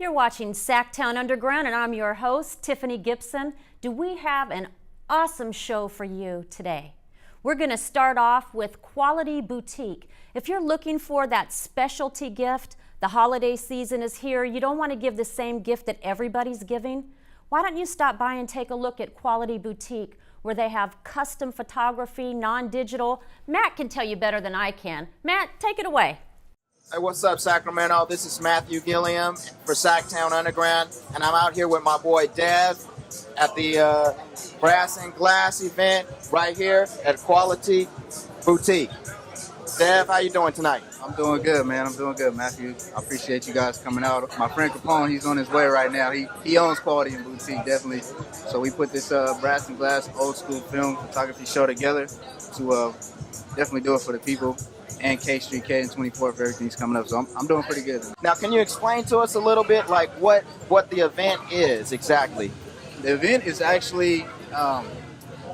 You're watching SacTown Underground, and I'm your host, Tiffany Gibson. Do we have an awesome show for you today? We're going to start off with Quality Boutique. If you're looking for that specialty gift, the holiday season is here. You don't want to give the same gift that everybody's giving. Why don't you stop by and take a look at Quality Boutique, where they have custom photography, non-digital. Matt can tell you better than I can. Matt, take it away. Hey, what's up, Sacramento? This is Matthew Gilliam for SacTown Underground, and I'm out here with my boy Dev at the Brass and Glass event right here at Quality Boutique. Dev, how you doing tonight? I'm doing good, man. I'm doing good, Matthew. I appreciate you guys coming out. My friend Capone, he's on his way right now. He owns Quality and Boutique, definitely. So we put this Brass and Glass old school film photography show together to definitely do it for the people. And K Street, K and 24th, everything's coming up. So I'm doing pretty good. Now, can you explain to us a little bit like what the event is exactly? The event is actually,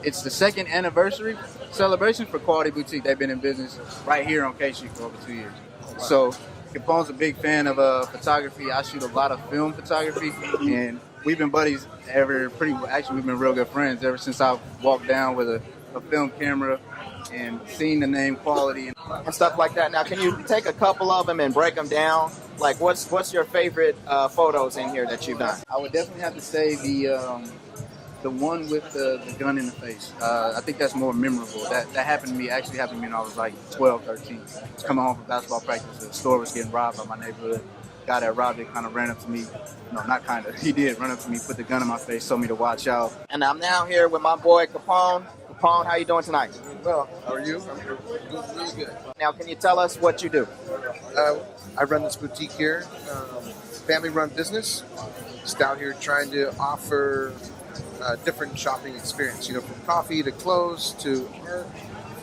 it's the second anniversary celebration for Quality Boutique. They've been in business right here on K Street for over 2 years. So Capone's a big fan of photography. I shoot a lot of film photography, and we've been buddies we've been real good friends ever since I walked down with a film camera and seeing the name Quality and stuff like that. Now, can you take a couple of them and break them down? Like, what's your favorite photos in here that you've done? I would definitely have to say the one with the gun in the face. I think that's more memorable. That happened to me when I was like 12, 13. I was coming home from basketball practice. The store was getting robbed by my neighborhood. Guy that robbed it kind of ran up to me. No, not kind of. He did run up to me, put the gun in my face, told me to watch out. And I'm now here with my boy Capone. Capone, how you doing tonight? Well, how are you? I'm doing really good. Now, can you tell us what you do? I run this boutique here, family-run business. Just out here trying to offer different shopping experience. You know, from coffee to clothes to art,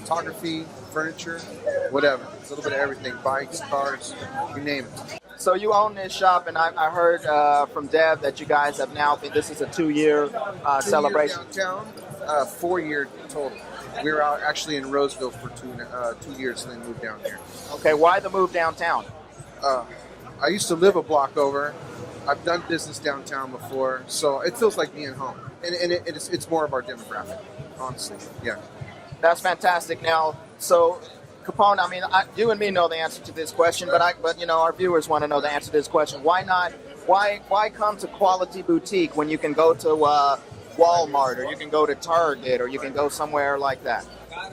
photography, furniture, whatever. It's a little bit of everything. Bikes, cars, you name it. So you own this shop, and I heard from Dev that you guys have now been. This is a 2-year celebration. Downtown. 4-year total. We were out actually in Roseville for 2 years and then moved down here. Okay, why the move downtown? I used to live a block over. I've done business downtown before, so it feels like being home. And it's more of our demographic, honestly. Yeah. That's fantastic. Now, so Capone, I mean, you and me know the answer to this question, but you know, our viewers want to know the answer to this question. Why come to Quality Boutique when you can go to Walmart, or you can go to Target, or you can go somewhere like that?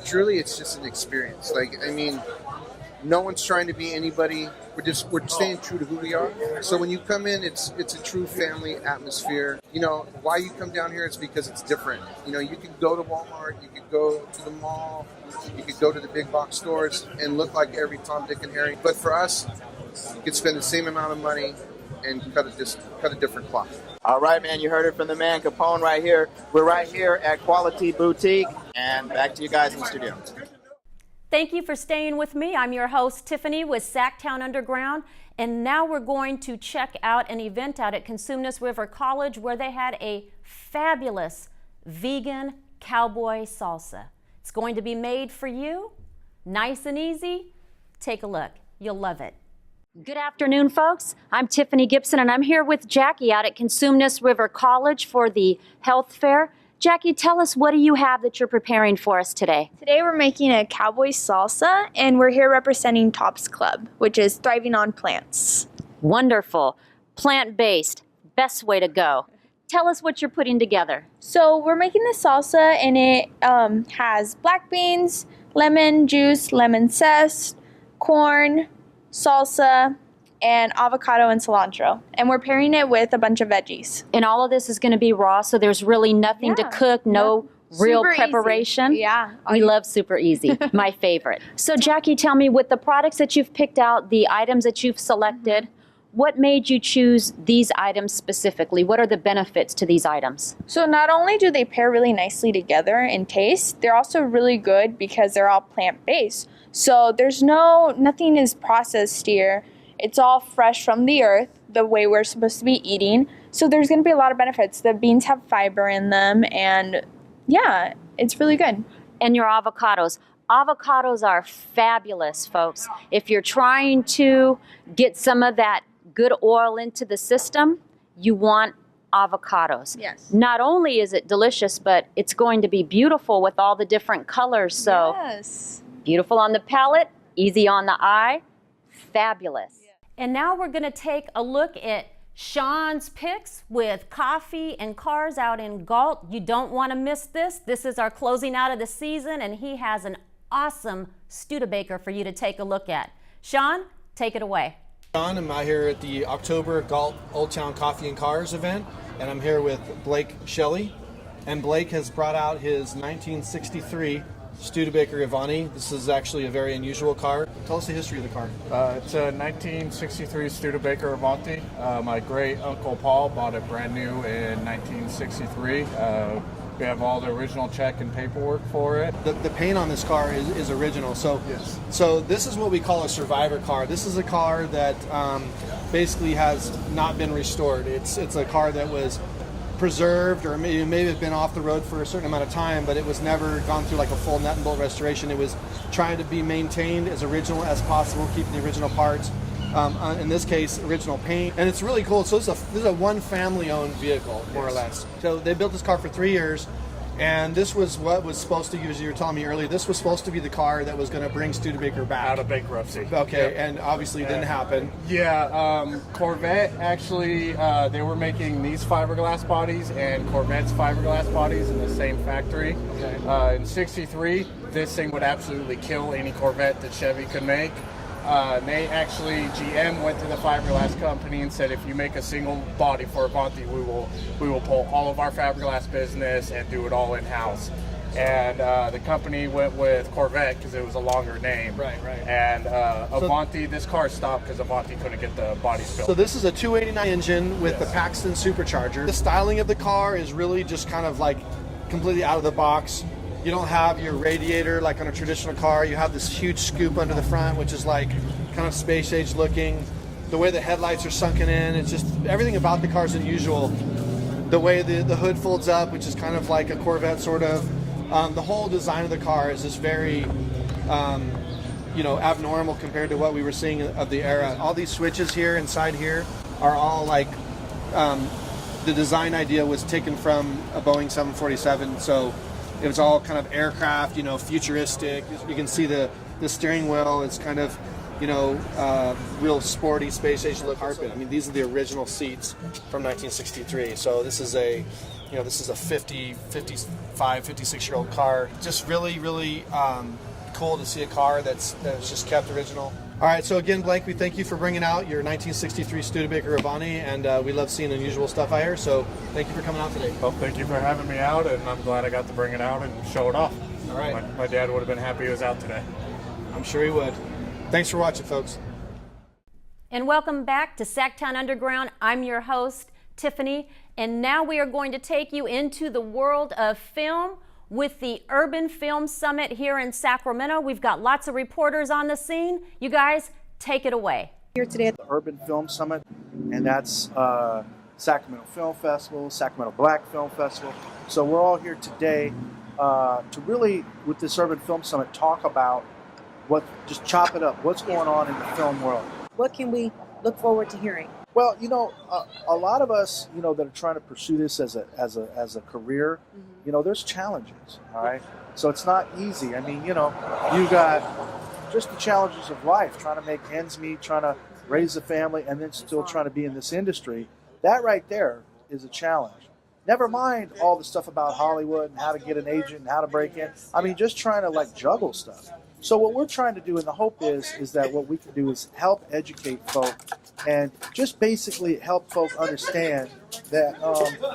Truly, it's just an experience. Like, I mean, no one's trying to be anybody. We're staying true to who we are. So when you come in, it's a true family atmosphere. You know, why you come down here is because it's different. You know, you can go to Walmart, you could go to the mall, you could go to the big box stores and look like every Tom, Dick, and Harry. But for us, you could spend the same amount of money and cut a different cloth. All right, man, you heard it from the man, Capone, right here. We're right here at Quality Boutique, and back to you guys in the studio. Thank you for staying with me. I'm your host, Tiffany, with SacTown Underground, and now we're going to check out an event out at Consumnes River College where they had a fabulous vegan cowboy salsa. It's going to be made for you, nice and easy. Take a look. You'll love it. Good afternoon, folks. I'm Tiffany Gibson, and I'm here with Jackie out at Consumnes River College for the health fair. Jackie, tell us, what do you have that you're preparing for us today? Today we're making a cowboy salsa, and we're here representing Tops Club, which is thriving on plants. Wonderful. Plant-based. Best way to go. Tell us what you're putting together. So we're making the salsa, and it has black beans, lemon juice, lemon zest, corn, salsa, and avocado and cilantro. And we're pairing it with a bunch of veggies. And all of this is going to be raw, so there's really nothing to cook, no real Super preparation. Easy. Yeah. We love super easy, my favorite. So Jackie, tell me, with the products that you've picked out, the items that you've selected, what made you choose these items specifically? What are the benefits to these items? So not only do they pair really nicely together in taste, they're also really good because they're all plant-based. So there's nothing is processed here. It's all fresh from the earth, the way we're supposed to be eating. So there's going to be a lot of benefits. The beans have fiber in them, and yeah, it's really good. And your avocados. Avocados are fabulous, folks. If you're trying to get some of that good oil into the system, you want avocados. Yes. Not only is it delicious, but it's going to be beautiful with all the different colors. So Yes. beautiful on the palate, easy on the eye, fabulous. Yeah. And now we're going to take a look at Shawn's picks with coffee and cars out in Galt. You don't want to miss this. This is our closing out of the season, and he has an awesome Studebaker for you to take a look at. Shawn, take it away. Shawn, I'm out here at the October Galt Old Town Coffee and Cars event, and I'm here with Blake Shelley. And Blake has brought out his 1963 Studebaker Avanti. This is actually a very unusual car. Tell us the history of the car. It's a 1963 Studebaker Avanti. My great uncle Paul bought it brand new in 1963. We have all the original check and paperwork for it. The paint on this car is original. So, Yes. So this is what we call a survivor car. This is a car that basically has not been restored. It's a car that was preserved, or maybe it's been off the road for a certain amount of time, but it was never gone through like a full nut and bolt restoration. It was trying to be maintained as original as possible, keeping the original parts. In this case, original paint, and it's really cool. So this is a one family-owned vehicle, more or less. So they built this car for 3 years, and this was what was supposed to, as you were telling me earlier, this was supposed to be the car that was going to bring Studebaker back Out of bankruptcy. Okay, Yep. and obviously it didn't happen. Yeah, Corvette actually, they were making these fiberglass bodies and Corvette's fiberglass bodies in the same factory. Okay. In '63, this thing would absolutely kill any Corvette that Chevy could make. They actually, GM went to the fiberglass company and said, if you make a single body for Avanti, we will pull all of our fiberglass business and do it all in-house. And the company went with Corvette because it was a longer name. Right. And Avanti, this car stopped because Avanti couldn't get the bodies built. So this is a 289 engine with the Paxton supercharger. The styling of the car is really just kind of like completely out of the box. You don't have your radiator like on a traditional car. You have this huge scoop under the front, which is like kind of space age looking. The way the headlights are sunken in, it's just everything about the car is unusual. The way the hood folds up, which is kind of like a Corvette sort of. The whole design of the car is just very, abnormal compared to what we were seeing of the era. All these switches here inside here are all like, the design idea was taken from a Boeing 747. So it was all kind of aircraft, futuristic. You can see the steering wheel. It's kind of, real sporty space age look carpet. I mean, these are the original seats from 1963. So this is a 50, 55, 56-year-old car. Just really, really cool to see a car that's just kept original. All right, so again, Blake, we thank you for bringing out your 1963 Studebaker Avanti, and we love seeing unusual stuff out here, so thank you for coming out today. Well, thank you for having me out, and I'm glad I got to bring it out and show it off. All right. My dad would have been happy he was out today. I'm sure he would. Thanks for watching, folks. And welcome back to SacTown Underground. I'm your host, Tiffany, and now we are going to take you into the world of film with the Urban Film Summit here in Sacramento. We've got lots of reporters on the scene. You guys, take it away. Here today at the Urban Film Summit, and that's Sacramento Film Festival, Sacramento Black Film Festival. So we're all here today to really, with this Urban Film Summit, talk about just chop it up, what's going on in the film world. What can we look forward to hearing? Well, a lot of us, that are trying to pursue this as a career, there's challenges, all right? So it's not easy. I mean, you got just the challenges of life, trying to make ends meet, trying to raise a family, and then still trying to be in this industry. That right there is a challenge. Never mind all the stuff about Hollywood and how to get an agent and how to break in. I mean, just trying to juggle stuff. So what we're trying to do, and the hope is that what we can do is help educate folk and just basically help folk understand that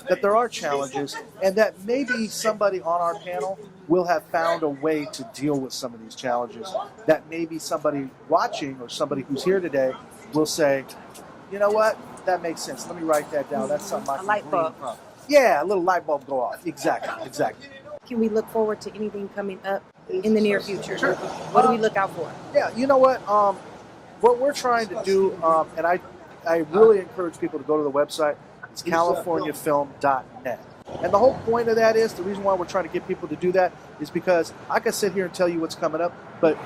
that there are challenges, and that maybe somebody on our panel will have found a way to deal with some of these challenges. That maybe somebody watching or somebody who's here today will say, you know what, that makes sense. Let me write that down. That's something I can light bulb. glean from. Yeah, a little light bulb go off. Exactly. Can we look forward to anything coming up in the near future? Sure. What do we look out for? Yeah, you know what? What we're trying to do, and I really encourage people to go to the website. It's CaliforniaFilm.net. And the whole point of that is, the reason why we're trying to get people to do that is because I can sit here and tell you what's coming up, but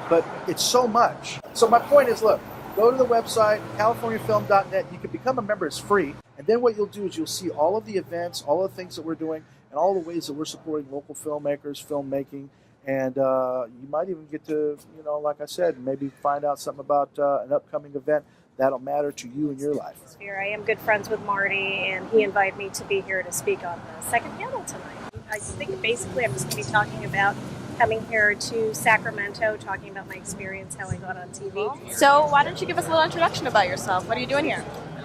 it's so much. So my point is, look, go to the website, californiafilm.net. You can become a member. It's free. And then what you'll do is you'll see all of the events, all of the things that we're doing, and all the ways that we're supporting local filmmakers, filmmaking. And you might even get to, like I said, maybe find out something about an upcoming event that'll matter to you in your life. I am good friends with Marty, and he invited me to be here to speak on the second panel tonight. I think basically I'm just going to be talking about coming here to Sacramento, talking about my experience, how I got on TV. So why don't you give us a little introduction about yourself? What are you doing here?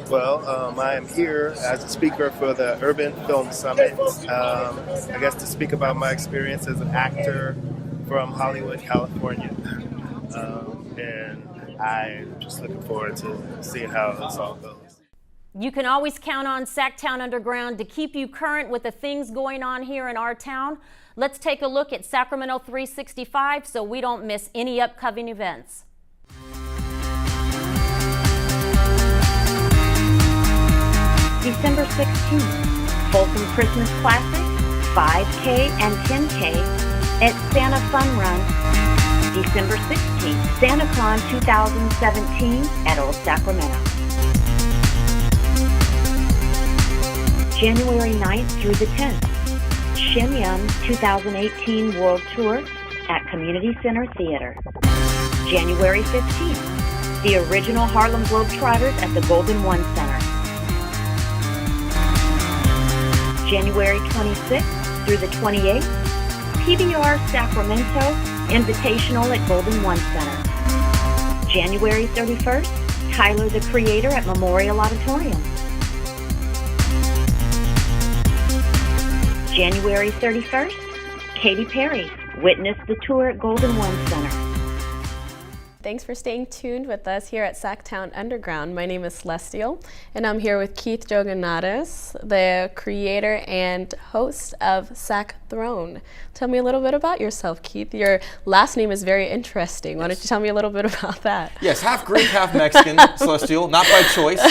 Well, I am here as a speaker for the Urban Film Summit. I guess to speak about my experience as an actor from Hollywood, California. And I'm just looking forward to seeing how this all goes. You can always count on SacTown Underground to keep you current with the things going on here in our town. Let's take a look at Sacramento 365 so we don't miss any upcoming events. December 16th, Folsom Christmas Classic, 5K and 10K at Santa Fun Run. December 16th, SantaCon 2017 at Old Sacramento. January 9th through the 10th, Shenyang 2018 World Tour at Community Center Theater. January 15th, the original Harlem Globetrotters at the Golden One Center. January 26th through the 28th, PBR Sacramento Invitational at Golden One Center. January 31st, Tyler the Creator at Memorial Auditorium. January 31st, Katy Perry, Witness the Tour at Golden One Center. Thanks for staying tuned with us here at SacTown Underground. My name is Celestial, and I'm here with Keith Jouganatos, the creator and host of SacTown. Tell me a little bit about yourself, Keith. Your last name is very interesting. Why don't you tell me a little bit about that? Yes, half Greek, half Mexican, Celestial, not by choice.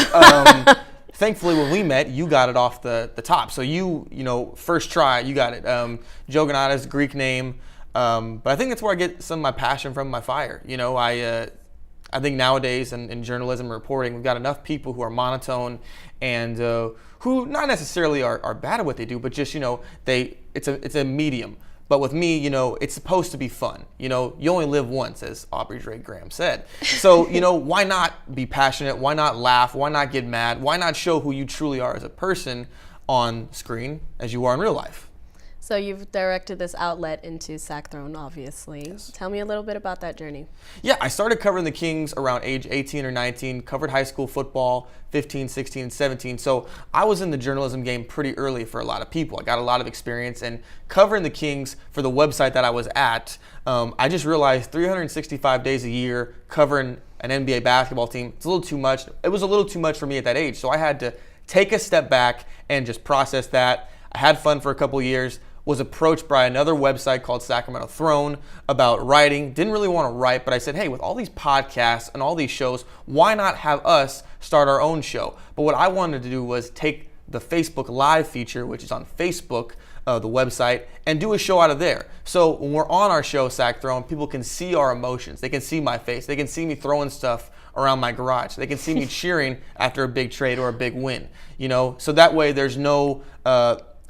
Thankfully, when we met, you got it off the top. So first try, you got it. Jouganatos, Greek name. But I think that's where I get some of my passion from, my fire. I think nowadays in journalism and reporting, we've got enough people who are monotone and who not necessarily are bad at what they do, but just, it's a medium. But with me, it's supposed to be fun. You only live once, as Aubrey Drake Graham said. So, why not be passionate? Why not laugh? Why not get mad? Why not show who you truly are as a person on screen as you are in real life? So you've directed this outlet into SacTown, obviously. Yes. Tell me a little bit about that journey. Yeah, I started covering the Kings around age 18 or 19, covered high school football, 15, 16, 17. So I was in the journalism game pretty early for a lot of people. I got a lot of experience, and covering the Kings for the website that I was at, I just realized 365 days a year covering an NBA basketball team, it's a little too much. It was a little too much for me at that age. So I had to take a step back and just process that. I had fun for a couple years. Was approached by another website called Sacramento Throne about writing. Didn't really want to write, but I said, hey, with all these podcasts and all these shows, why not have us start our own show? But what I wanted to do was take the Facebook Live feature, which is on Facebook, the website, and do a show out of there. So when we're on our show, SacTown, people can see our emotions. They can see my face. They can see me throwing stuff around my garage. They can see me cheering after a big trade or a big win. So that way there's no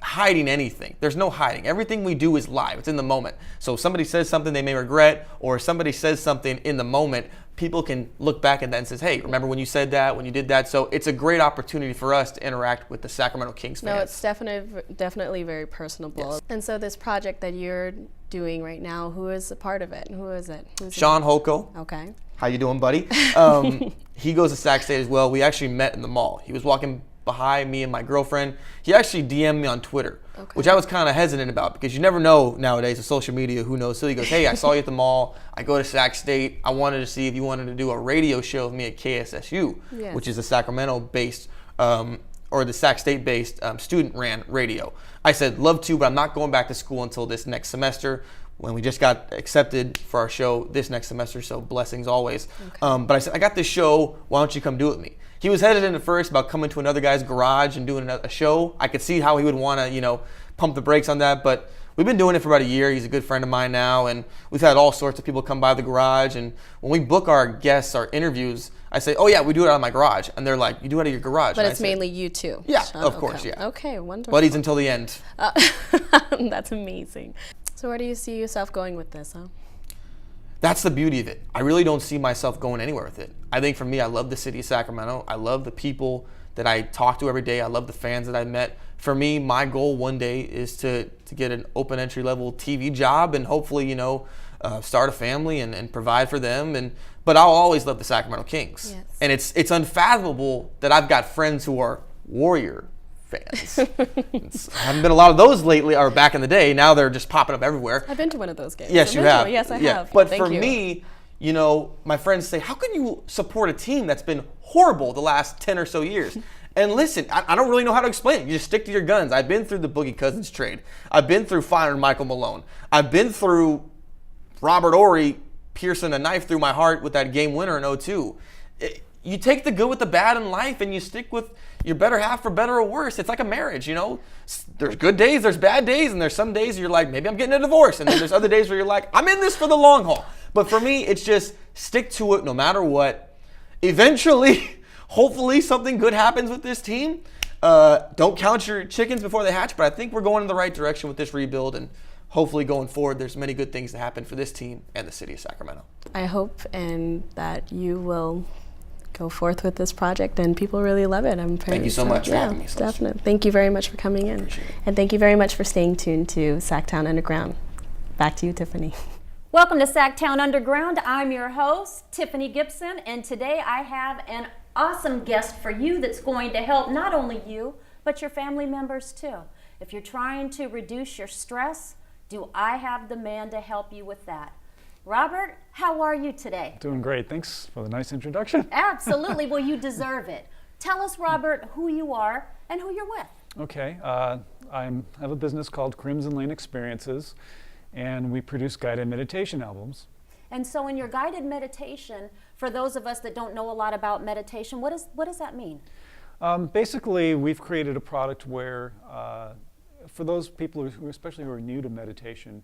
hiding anything. There's no hiding. Everything we do is live. It's in the moment. So if somebody says something they may regret, or somebody says something in the moment, people can look back at that and says, hey, remember when you said that, when you did that? So it's a great opportunity for us to interact with the Sacramento Kings fans. No, it's definitely very personable. Yes. And so this project that you're doing right now, who is a part of it? Who is it? Shawn Holko. Okay. How you doing, buddy? He goes to Sac State as well. We actually met in the mall. He was walking behind me and my girlfriend. He actually DM'd me on Twitter, which I was kind of hesitant about because you never know nowadays with social media who knows. So he goes, hey, I saw you at the mall. I go to Sac State. I wanted to see if you wanted to do a radio show with me at KSSU, which is a Sacramento-based or the Sac State-based student-ran radio. I said, love to, but I'm not going back to school until this next semester when we just got accepted for our show this next semester, so blessings always. But I said, I got this show. Why don't you come do it with me? He was hesitant at first about coming to another guy's garage and doing a show. I could see how he would want to, pump the brakes on that. But we've been doing it for about a year. He's a good friend of mine now. And we've had all sorts of people come by the garage. And when we book our guests, our interviews, I say, oh yeah, we do it out of my garage. And they're like, you do it out of your garage? But and it's mainly you two. Yeah, Shawn, of course, okay. yeah. Okay, wonderful. Buddies until the end. That's amazing. So where do you see yourself going with this, huh? That's the beauty of it. I really don't see myself going anywhere with it. I think for me, I love the city of Sacramento. I love the people that I talk to every day. I love the fans that I met. For me, my goal one day is to get an open entry level TV job and hopefully, start a family and provide for them. But I'll always love the Sacramento Kings. Yes. And it's unfathomable that I've got friends who are Warrior fans. I haven't been a lot of those lately, or back in the day. Now they're just popping up everywhere. I've been to one of those games. Yes, you have. Yes, I have. But Thank for you. me, my friends say, how can you support a team that's been horrible the last 10 or so years? And listen, I don't really know how to explain it. You just stick to your guns. I've been through the Boogie Cousins trade. I've been through firing Michael Malone. I've been through Robert Horry piercing a knife through my heart with that game winner in 2002. You take the good with the bad in life and you stick with your better half for better or worse. It's like a marriage, There's good days, there's bad days, and there's some days you're like, maybe I'm getting a divorce. And then there's other days where you're like, I'm in this for the long haul. But for me, it's just stick to it no matter what. Eventually, hopefully something good happens with this team. Don't count your chickens before they hatch, but I think we're going in the right direction with this rebuild, and hopefully going forward, there's many good things to happen for this team and the city of Sacramento. I hope and that you will go forth with this project and people really love it. Thank you so much for having me. Definitely. Thank you very much for coming in. And thank you very much for staying tuned to SacTown Underground. Back to you, Tiffany. Welcome to SacTown Underground. I'm your host, Tiffany Gibson, and today I have an awesome guest for you that's going to help not only you, but your family members too. If you're trying to reduce your stress, do I have the man to help you with that? Robert, how are you today? Doing great. Thanks for the nice introduction. Absolutely. Well, you deserve it. Tell us, Robert, who you are and who you're with. Okay. I have a business called Crimson Lane Experiences, and we produce guided meditation albums. And so in your guided meditation, for those of us that don't know a lot about meditation, what does that mean? Basically, we've created a product where for those people especially who are new to meditation,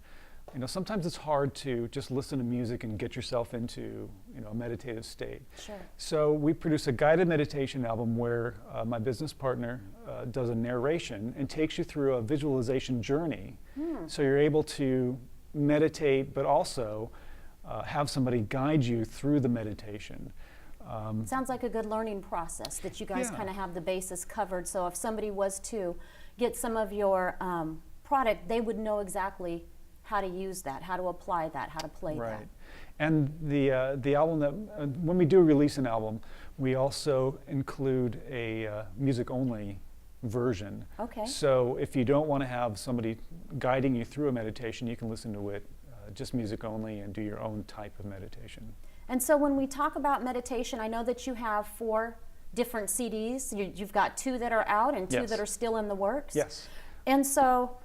sometimes it's hard to just listen to music and get yourself into a meditative state. Sure. So we produce a guided meditation album where my business partner does a narration and takes you through a visualization journey. So you're able to meditate, but also have somebody guide you through the meditation. Sounds like a good learning process that you guys kind of have the basis covered. So if somebody was to get some of your product, they would know exactly how to use that, how to apply that, how to play that. Right. And the album that, when we do release an album, we also include a music-only version. Okay. So if you don't want to have somebody guiding you through a meditation, you can listen to it just music only and do your own type of meditation. And so when we talk about meditation, I know that you have 4 different CDs. You've got 2 that are out and 2 Yes. that are still in the works. Yes. And so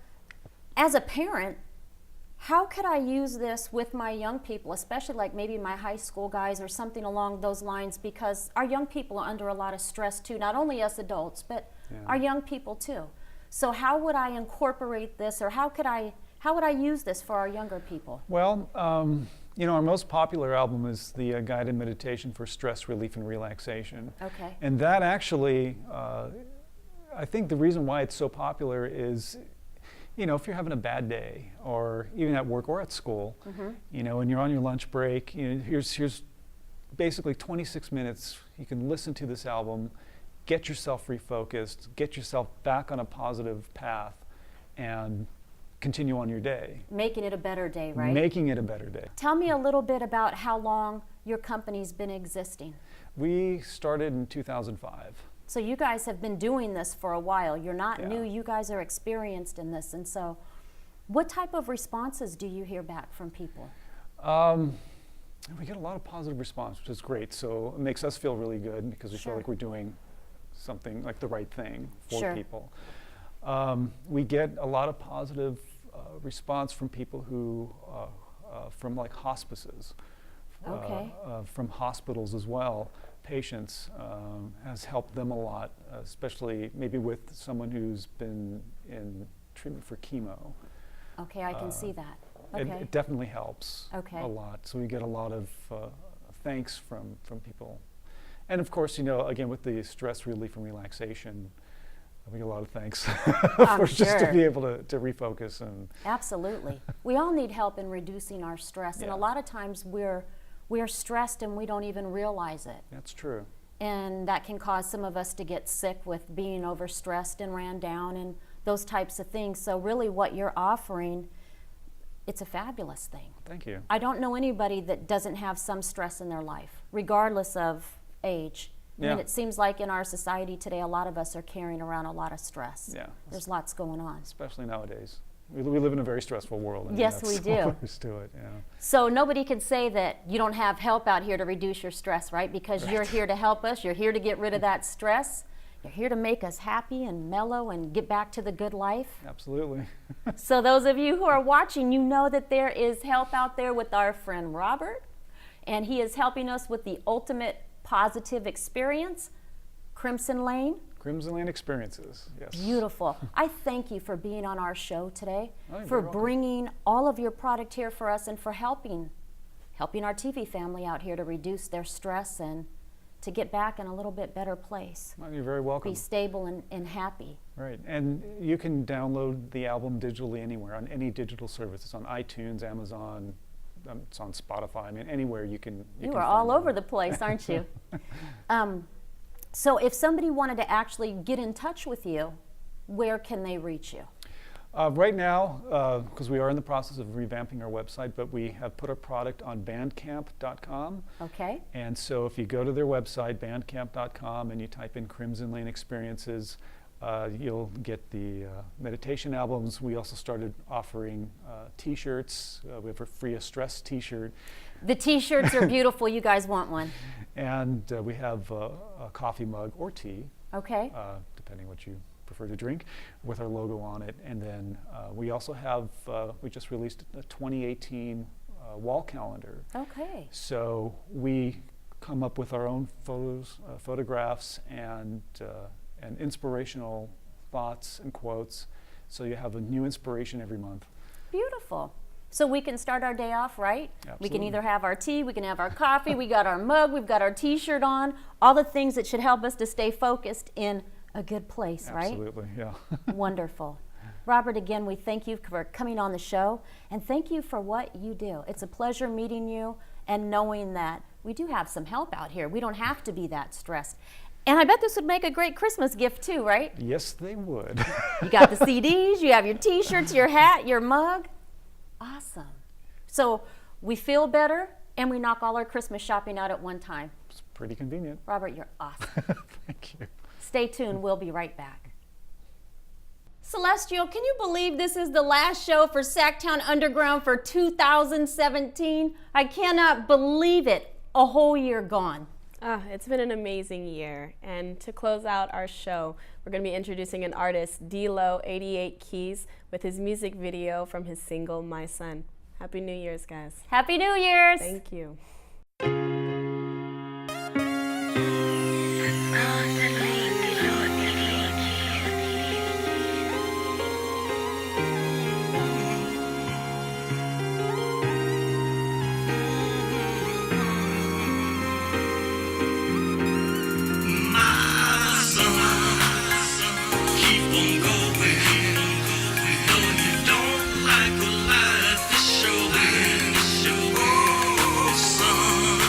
as a parent, how could I use this with my young people, especially like maybe my high school guys or something along those lines, because our young people are under a lot of stress too, not only us adults, but our young people too. So how would I incorporate this, or how would I use this for our younger people? Well, our most popular album is the Guided Meditation for Stress Relief and Relaxation. Okay. And that actually, I think the reason why it's so popular is, if you're having a bad day, or even at work or at school, and you're on your lunch break, here's basically 26 minutes. You can listen to this album, get yourself refocused, get yourself back on a positive path, and continue on your day. Making it a better day, right? Making it a better day. Tell me a little bit about how long your company's been existing. We started in 2005. So you guys have been doing this for a while. You're not new, you guys are experienced in this. And so what type of responses do you hear back from people? We get a lot of positive response, which is great. So it makes us feel really good because we feel like we're doing something like the right thing for people. We get a lot of positive response from people who, from like hospices, from hospitals as well. Patients has helped them a lot, especially maybe with someone who's been in treatment for chemo. Okay, I can see that. Okay. It definitely helps a lot. So we get a lot of thanks from people. And of course, again, with the stress relief and relaxation, we get a lot of thanks for just to be able to refocus. And absolutely. We all need help in reducing our stress. And a lot of times we're stressed and we don't even realize it. That's true. And that can cause some of us to get sick with being overstressed and ran down and those types of things. So really what you're offering, it's a fabulous thing. Thank you. I don't know anybody that doesn't have some stress in their life, regardless of age. I mean, it seems like in our society today, a lot of us are carrying around a lot of stress. Yeah. There's lots going on. Especially nowadays. We live in a very stressful world. Yes, we do. All there is to it, yeah. So nobody can say that you don't have help out here to reduce your stress, right? Because you're here to help us. You're here to get rid of that stress. You're here to make us happy and mellow and get back to the good life. Absolutely. So those of you who are watching, you know that there is help out there with our friend Robert, and he is helping us with the ultimate positive experience, Crimson Lane. Crimson Lane Experiences, yes. Beautiful. I thank you for being on our show today, Oh, for you're welcome. bringing all of your product here for us and for helping our TV family out here to reduce their stress and to get back in a little bit better place. Well, you're very welcome. Be stable and happy. Right, and you can download the album digitally anywhere, on any digital service. It's on iTunes, Amazon, it's on Spotify. I mean, anywhere you can. You are all over the place, aren't you? So if somebody wanted to actually get in touch with you, where can they reach you? Right now, because we are in the process of revamping our website, but we have put our product on bandcamp.com. Okay. And so if you go to their website, bandcamp.com, and you type in Crimson Lane Experiences, you'll get the meditation albums. We also started offering t-shirts. We have a Free of Stress t-shirt. The t-shirts are beautiful. You guys want one. And we have a coffee mug or tea, okay, depending what you prefer to drink, with our logo on it. And then we also have, we just released a 2018 wall calendar. Okay. So we come up with our own photographs and inspirational thoughts and quotes. So you have a new inspiration every month. Beautiful. So we can start our day off, right? Absolutely. We can either have our tea, we can have our coffee, we got our mug, we've got our t-shirt on, all the things that should help us to stay focused in a good place, right? Absolutely, yeah. Wonderful. Robert, again, we thank you for coming on the show, and thank you for what you do. It's a pleasure meeting you and knowing that we do have some help out here. We don't have to be that stressed. And I bet this would make a great Christmas gift too, right? Yes, they would. You got the CDs, you have your t-shirts, your hat, your mug. Awesome. So we feel better and we knock all our Christmas shopping out at one time. It's pretty convenient. Robert, you're awesome. Thank you. Stay tuned. We'll be right back. Celestial, can you believe this is the last show for SacTown Underground for 2017? I cannot believe it. A whole year gone. It's been an amazing year. And to close out our show, we're going to be introducing an artist, D-Lo 88 Keys, with his music video from his single, My Son. Happy New Year's, guys. Happy New Year's. Thank you. Life is showing. Oh, son.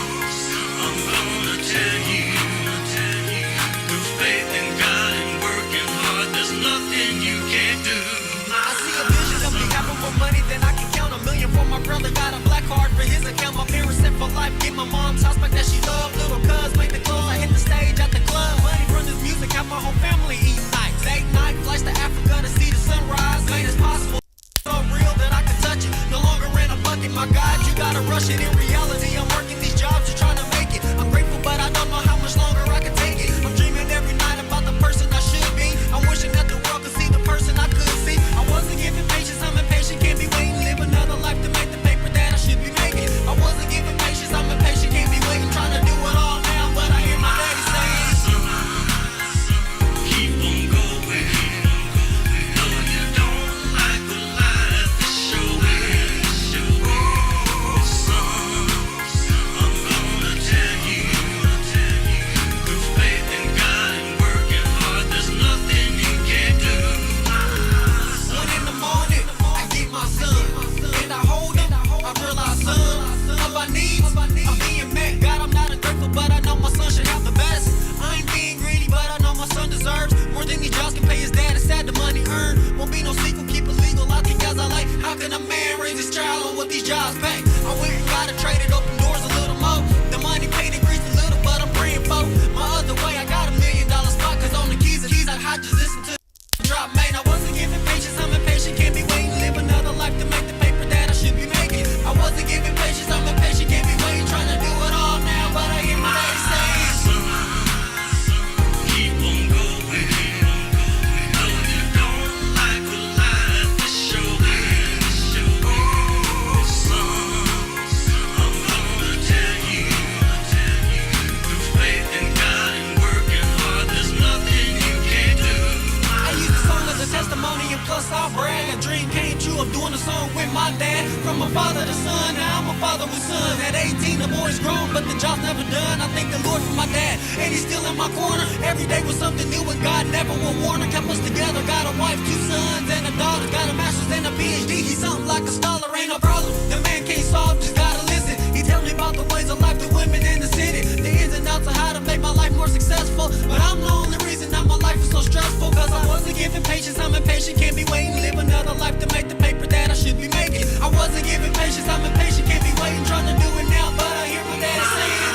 my dad, and he's still in my corner. Every day was something new, and God never will warn her. Kept us together, got a wife, 2 sons, and a daughter. Got a master's and a PhD, he's something like a scholar. Ain't no problem, the man can't solve, just gotta listen. He tell me about the ways of life, the women in the city, the ins and outs of how to make my life more successful. But I'm the only reason that my life is so stressful, cause I wasn't given patience, I'm impatient, can't be waiting. Live another life to make the paper that I should be making. I wasn't given patience, I'm impatient, can't be waiting. Trying to do it now, but I hear my daddy saying,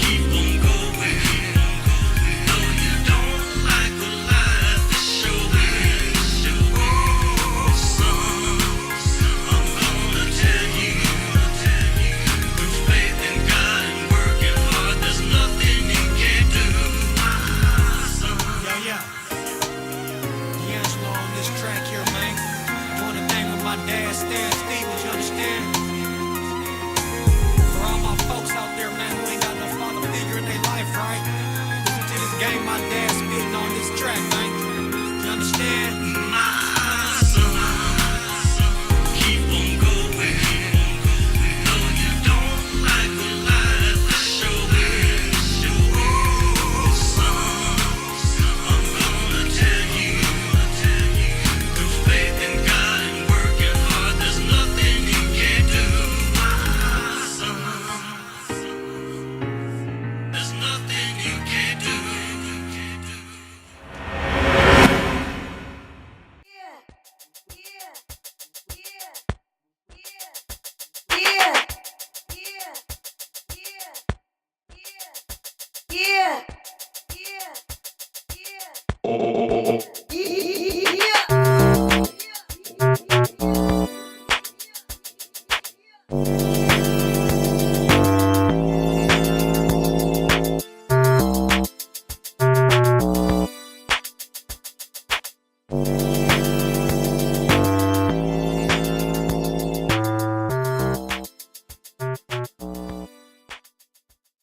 keep on going, though you don't like the life that's showing. Oh, son, I'm gonna tell you, with faith in God and working hard, there's nothing you can't do, my son. Yeah. D'Angelo on this track here, man. Doing the thing with my dad, Stan Stevens, you understand? For all my folks out there, man, who ain't got no father figure in their life, right? Listen to this game my dad's spitting on this track, man.